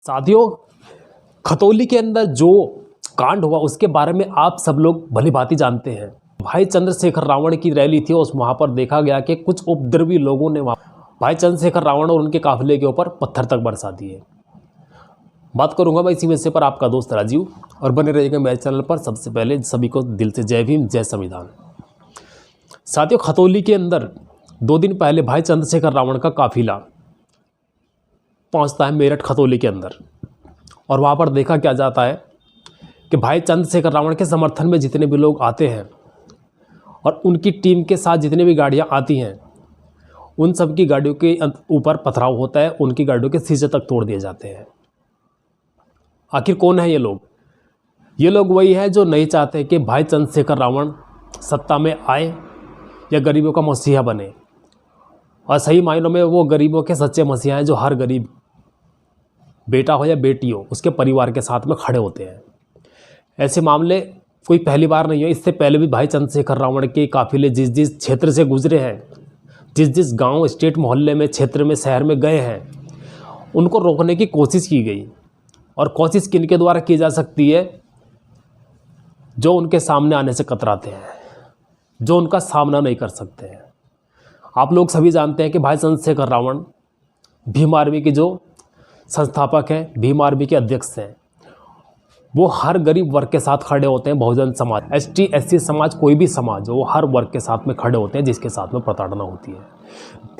साथियों, खतौली के अंदर जो कांड हुआ उसके बारे में आप सब लोग भली भांति जानते हैं। भाई चंद्रशेखर रावण की रैली थी और वहाँ पर देखा गया कि कुछ उपद्रवी लोगों ने भाई चंद्रशेखर रावण और उनके काफिले के ऊपर पत्थर तक बरसा दिए। बात करूंगा मैं इसी विषय पर, आपका दोस्त राजीव, और बने रहिएगा मेरे चैनल पर। सबसे पहले सभी को दिल से जय भीम, जय संविधान। साथियों, खतौली के अंदर 2 दिन पहले भाई चंद्रशेखर रावण का काफिला पहुंचता है मेरठ खतौली के अंदर, और वहाँ पर देखा क्या जाता है कि भाई चंद्रशेखर रावण के समर्थन में जितने भी लोग आते हैं और उनकी टीम के साथ जितने भी गाड़ियाँ आती हैं, उन सब की गाड़ियों के ऊपर पथराव होता है, उनकी गाड़ियों के शीशे तक तोड़ दिए जाते हैं। आखिर कौन है ये लोग? ये लोग वही है जो नहीं चाहते कि भाई चंद्रशेखर रावण सत्ता में आए या गरीबों का मसीहा बने, और सही मायनों में वो गरीबों के सच्चे मसीहा हैं जो हर गरीब बेटा हो या बेटी हो उसके परिवार के साथ में खड़े होते हैं। ऐसे मामले कोई पहली बार नहीं है। इससे पहले भी भाई चंद्रशेखर रावण के काफिले जिस जिस क्षेत्र से गुजरे हैं, जिस जिस गांव, स्टेट, मोहल्ले में, क्षेत्र में, शहर में गए हैं, उनको रोकने की कोशिश की गई। और कोशिश किनके द्वारा की जा सकती है? जो उनके सामने आने से कतराते हैं, जो उनका सामना नहीं कर सकते हैं। आप लोग सभी जानते हैं कि भाई चंद्रशेखर रावण भीम आर्मी के जो संस्थापक हैं, भीम आर्मी के अध्यक्ष हैं। वो हर गरीब वर्ग के साथ खड़े होते हैं। बहुजन समाज, ST SC समाज, कोई भी समाज हो, वो हर वर्ग के साथ में खड़े होते हैं जिसके साथ में प्रताड़ना होती है।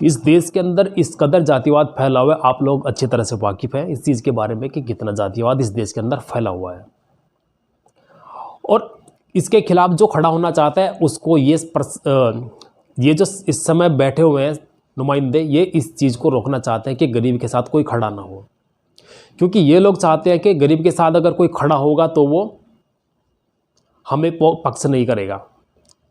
इस देश के अंदर इस कदर जातिवाद फैला हुआ है, आप लोग अच्छी तरह से वाकिफ़ हैं इस चीज़ के बारे में कि कितना जातिवाद इस देश के अंदर फैला हुआ है। और इसके खिलाफ जो खड़ा होना चाहता है उसको ये जो इस समय बैठे हुए हैं नुमाइंदे, ये इस चीज़ को रोकना चाहते हैं कि गरीब के साथ कोई खड़ा ना हो, क्योंकि ये लोग चाहते हैं कि गरीब के साथ अगर कोई खड़ा होगा तो वो हमें पक्ष नहीं करेगा,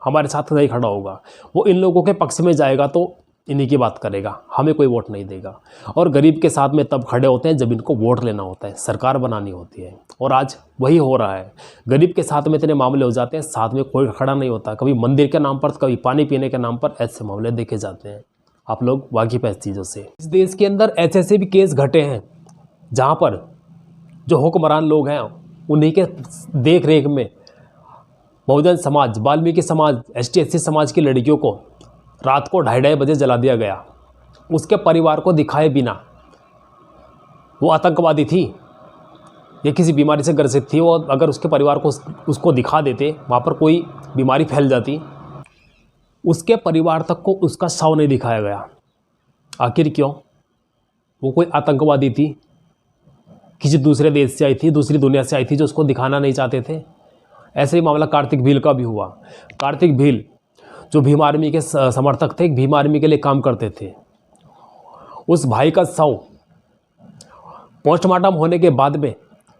हमारे साथ नहीं खड़ा होगा। वो इन लोगों के पक्ष में जाएगा तो इन्हीं की बात करेगा, हमें कोई वोट नहीं देगा। और गरीब के साथ में तब खड़े होते हैं जब इनको वोट लेना होता है, सरकार बनानी होती है। और आज वही हो रहा है। गरीब के साथ में इतने मामले हो जाते हैं, साथ में कोई खड़ा नहीं होता। कभी मंदिर के नाम पर, कभी पानी पीने के नाम पर ऐसे मामले देखे जाते हैं। आप लोग वाकिफ हैं इस चीज़ों से। इस देश के अंदर ऐसे ऐसे भी केस घटे हैं जहाँ पर जो हुक्मरान लोग हैं उन्हीं के देख रेख में बहुजन समाज, वाल्मीकि समाज, ST SC समाज की लड़कियों को रात को 2:30 बजे जला दिया गया। उसके परिवार को दिखाए बिना, वो आतंकवादी थी या किसी बीमारी से ग्रसित थी, और अगर उसके परिवार को उसको दिखा देते, वहाँ पर कोई बीमारी फैल जाती, उसके परिवार तक को उसका शव नहीं दिखाया गया। आखिर क्यों? वो कोई आतंकवादी थी, किसी दूसरे देश से आई थी, दूसरी दुनिया से आई थी, जो उसको दिखाना नहीं चाहते थे। ऐसे ही मामला कार्तिक भील का भी हुआ। कार्तिक भील जो भीम आर्मी के समर्थक थे, भीम आर्मी के लिए काम करते थे, उस भाई का शव पोस्टमार्टम होने के बाद में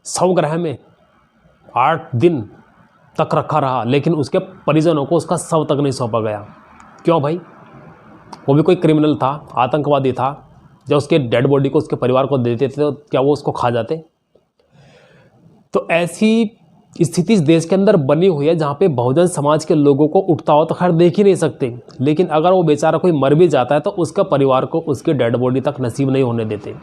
शव गृह में 8 दिन तक रखा रहा, लेकिन उसके परिजनों को उसका शव तक नहीं सौंपा गया। क्यों भाई? वो भी कोई क्रिमिनल था, आतंकवादी था। जब उसके डेड बॉडी को उसके परिवार को देते थे तो क्या वो उसको खा जाते? तो ऐसी स्थिति इस देश के अंदर बनी हुई है जहाँ पे बहुजन समाज के लोगों को उठता हो तो खैर देख ही नहीं सकते, लेकिन अगर वो बेचारा कोई मर भी जाता है तो उसका परिवार को उसके डेड बॉडी तक नसीब नहीं होने देते।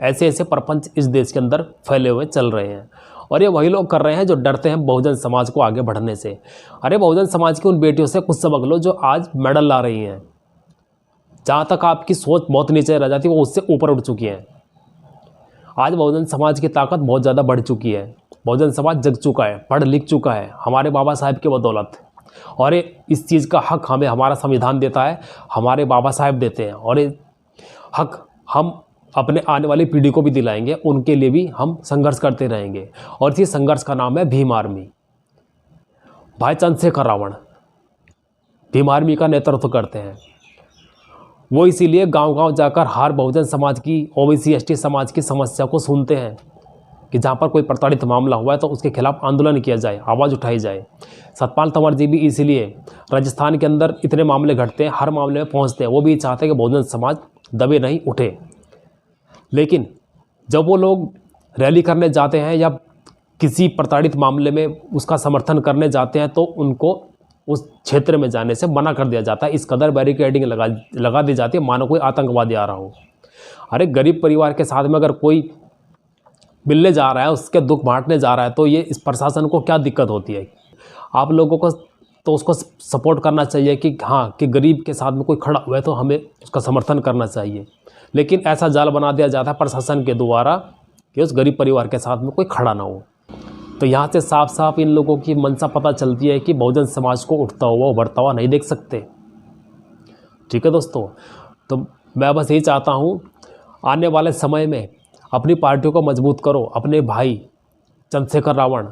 ऐसे ऐसे प्रपंच इस देश के अंदर फैले हुए चल रहे हैं, और ये वही लोग कर रहे हैं जो डरते हैं बहुजन समाज को आगे बढ़ने से। अरे बहुजन समाज की उन बेटियों से कुछ सबक लो जो आज मेडल ला रही हैं। जहाँ तक आपकी सोच बहुत नीचे रह जाती है, वो उससे ऊपर उठ चुकी हैं। आज बहुजन समाज की ताकत बहुत ज़्यादा बढ़ चुकी है। बहुजन समाज जग चुका है, पढ़ लिख चुका है हमारे बाबा साहब की बदौलत। और इस चीज़ का हक हमें हमारा संविधान देता है, हमारे बाबा साहब देते हैं, और ये हक हम अपने आने वाली पीढ़ी को भी दिलाएंगे। उनके लिए भी हम संघर्ष करते रहेंगे, और इसी संघर्ष का नाम है भीम आर्मी। भाई चंद्रशेखर रावण भीम आर्मी का नेतृत्व करते हैं। वो इसीलिए गांव-गांव जाकर हर बहुजन समाज की, OBC ST समाज की समस्या को सुनते हैं कि जहाँ पर कोई प्रताड़ित मामला हुआ है तो उसके खिलाफ आंदोलन किया जाए, आवाज़ उठाई जाए। सतपाल तंवर जी भी इसीलिए राजस्थान के अंदर इतने मामले घटते हैं, हर मामले में पहुँचते हैं। वो भी चाहते हैं कि बहुजन समाज दबे नहीं, उठे। लेकिन जब वो लोग रैली करने जाते हैं या किसी प्रताड़ित मामले में उसका समर्थन करने जाते हैं तो उनको उस क्षेत्र में जाने से मना कर दिया जाता है। इस कदर बैरिकेडिंग लगा दी जाती है मानो कोई आतंकवादी आ रहा हो। अरे गरीब परिवार के साथ में अगर कोई मिलने जा रहा है, उसके दुख बांटने जा रहा है, तो ये इस प्रशासन को क्या दिक्कत होती है? आप लोगों को तो उसको सपोर्ट करना चाहिए कि हाँ, कि गरीब के साथ में कोई खड़ा हुआ है तो हमें उसका समर्थन करना चाहिए। लेकिन ऐसा जाल बना दिया जाता है प्रशासन के द्वारा कि उस गरीब परिवार के साथ में कोई खड़ा ना हो। तो यहाँ से साफ साफ इन लोगों की मंशा पता चलती है कि बहुजन समाज को उठता हुआ उभरता हुआ नहीं देख सकते। ठीक है दोस्तों, तो मैं बस यही चाहता हूँ, आने वाले समय में अपनी पार्टियों को मजबूत करो। अपने भाई चंद्रशेखर रावण,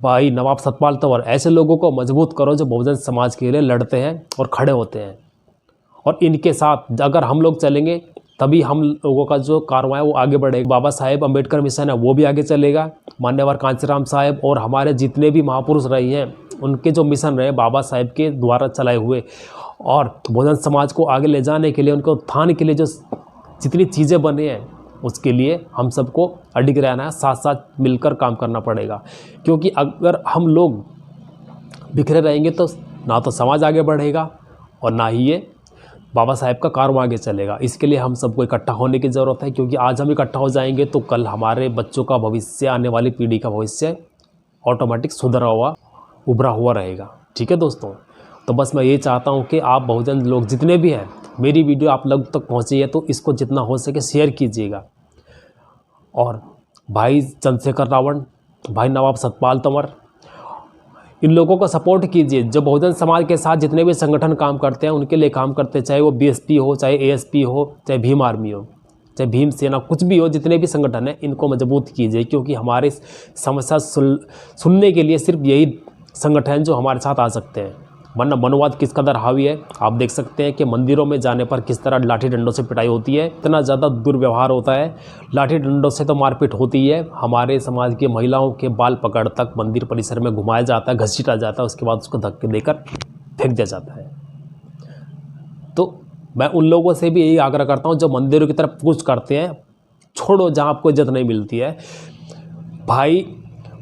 भाई नवाब सतपाल तंवर, ऐसे लोगों को मजबूत करो जो बहुजन समाज के लिए लड़ते हैं और खड़े होते हैं। और इनके साथ अगर हम लोग चलेंगे तभी हम लोगों का जो कारवां है वो आगे बढ़ेगा। बाबा साहेब अम्बेडकर मिशन है वो भी आगे चलेगा। मान्यवर कांचीराम साहब और हमारे जितने भी महापुरुष रहे हैं उनके जो मिशन रहे बाबा साहेब के द्वारा चलाए हुए, और बहुजन समाज को आगे ले जाने के लिए, उनके उत्थान के लिए जो जितनी चीज़ें बने हैं उसके लिए हम सबको अडिग रहना है, साथ साथ मिलकर काम करना पड़ेगा। क्योंकि अगर हम लोग बिखरे रहेंगे तो ना तो समाज आगे बढ़ेगा और ना ही ये बाबा साहेब का कारवां आगे चलेगा। इसके लिए हम सबको इकट्ठा होने की ज़रूरत है, क्योंकि आज हम इकट्ठा हो जाएंगे तो कल हमारे बच्चों का भविष्य, आने वाली पीढ़ी का भविष्य ऑटोमेटिक सुधरा हुआ, उभरा हुआ रहेगा। ठीक है दोस्तों, तो बस मैं ये चाहता हूँ कि आप बहुजन लोग जितने भी हैं, मेरी वीडियो आप लोग तक पहुँची है तो इसको जितना हो सके शेयर कीजिएगा। और भाई चंद्रशेखर रावण, भाई नवाब सतपाल तंवर, इन लोगों को सपोर्ट कीजिए। जो बहुजन समाज के साथ जितने भी संगठन काम करते हैं उनके लिए काम करते हैं, चाहे वो बीएसपी हो, चाहे एएसपी हो, चाहे भीम आर्मी हो, चाहे भीम सेना, कुछ भी हो, जितने भी संगठन हैं इनको मजबूत कीजिए। क्योंकि हमारे समस्या सुनने के लिए सिर्फ यही संगठन जो हमारे साथ आ सकते हैं, वरना मनोवाद किस कदर हावी है आप देख सकते हैं कि मंदिरों में जाने पर किस तरह लाठी डंडों से पिटाई होती है, इतना ज़्यादा दुर्व्यवहार होता है। लाठी डंडों से तो मारपीट होती है, हमारे समाज की महिलाओं के बाल पकड़ तक मंदिर परिसर में घुमाया जाता है, घसीटा जाता है, उसके बाद उसको धक्के देकर फेंक दिया जाता है। तो मैं उन लोगों से भी यही आग्रह करता हूँ जो मंदिरों की तरफ कूच करते हैं, छोड़ो, जहाँ आपको इज्जत नहीं मिलती है। भाई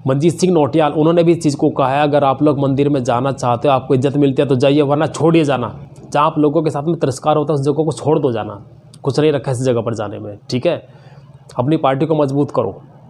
मंजीत सिंह नौटियाल, उन्होंने भी इस चीज़ को कहा है, अगर आप लोग मंदिर में जाना चाहते हो, आपको इज्जत मिलती है तो जाइए, वरना छोड़िए जाना। जहाँ आप लोगों के साथ में तिरस्कार होता है उस जगह को छोड़ दो जाना, कुछ नहीं रखा इस जगह पर जाने में। ठीक है, अपनी पार्टी को मजबूत करो।